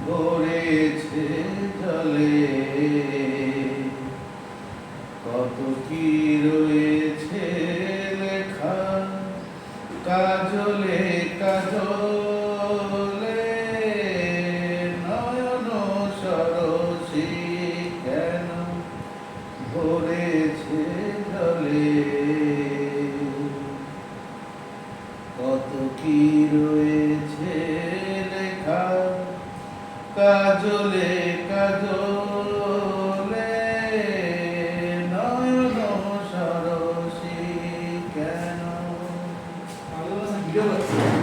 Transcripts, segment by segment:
ভরেছে জলে, কত কি রয়েছে লেখা কাজলে কাজলে, নয়ন সরসী কেন ভরেছে জলে, কত কি রয়েছে লেখা কাজলে কাজলে, নয়ন সরসী কেন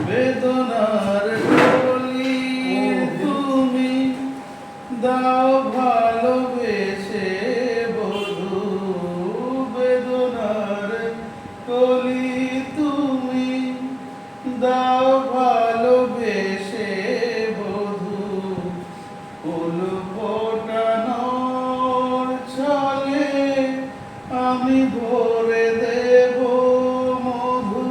বেদনার কলি তুমি দাও ভালোবেসে বধূ, বেদনার কলি তুমি দাও ভালোবেসে বধূ, ফুল ফোটানোর ছলে আমি ভরে দেব মধু,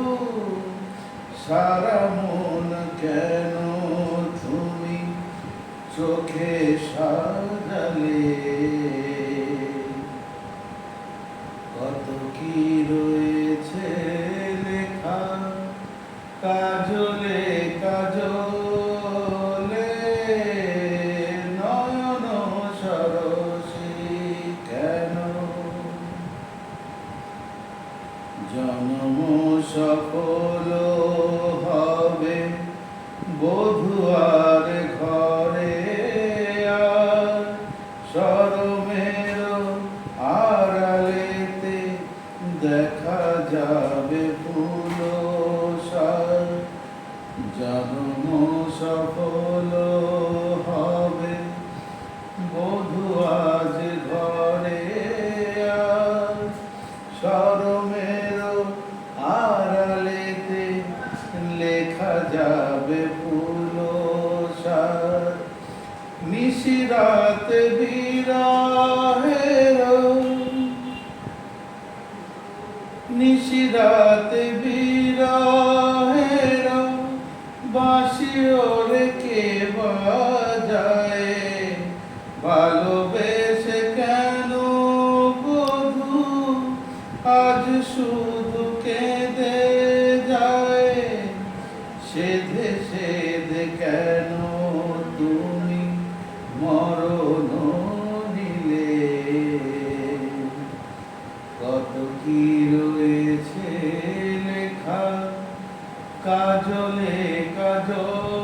সারা মন কেন তুমি চোখে সাজালে, কত কি রয়েছে লেখা কাজলে কাজলে, নয়ন সরসী কেন জন্ম সফল হবে বধুয়ার ঘরে, আর শরমের আড়ালেতে দেখা যাবে ফুল সার, জন্ম সফল হবে বধুয়ার ঘরে, আর শরমের আড়ালেতে লেখা যাবে ফুল সার, নিশিরাত বিরহের নিশিরাত বিরহের বাঁশি ওরে কে বাজায়, ভালোবেসে কেন বধূ আজ শুধু কেঁদে যায়, সেধে সেধে কেন তুমি মরণ নিলে, কত কি রয়েছে লেখা কাজলে কাজলে।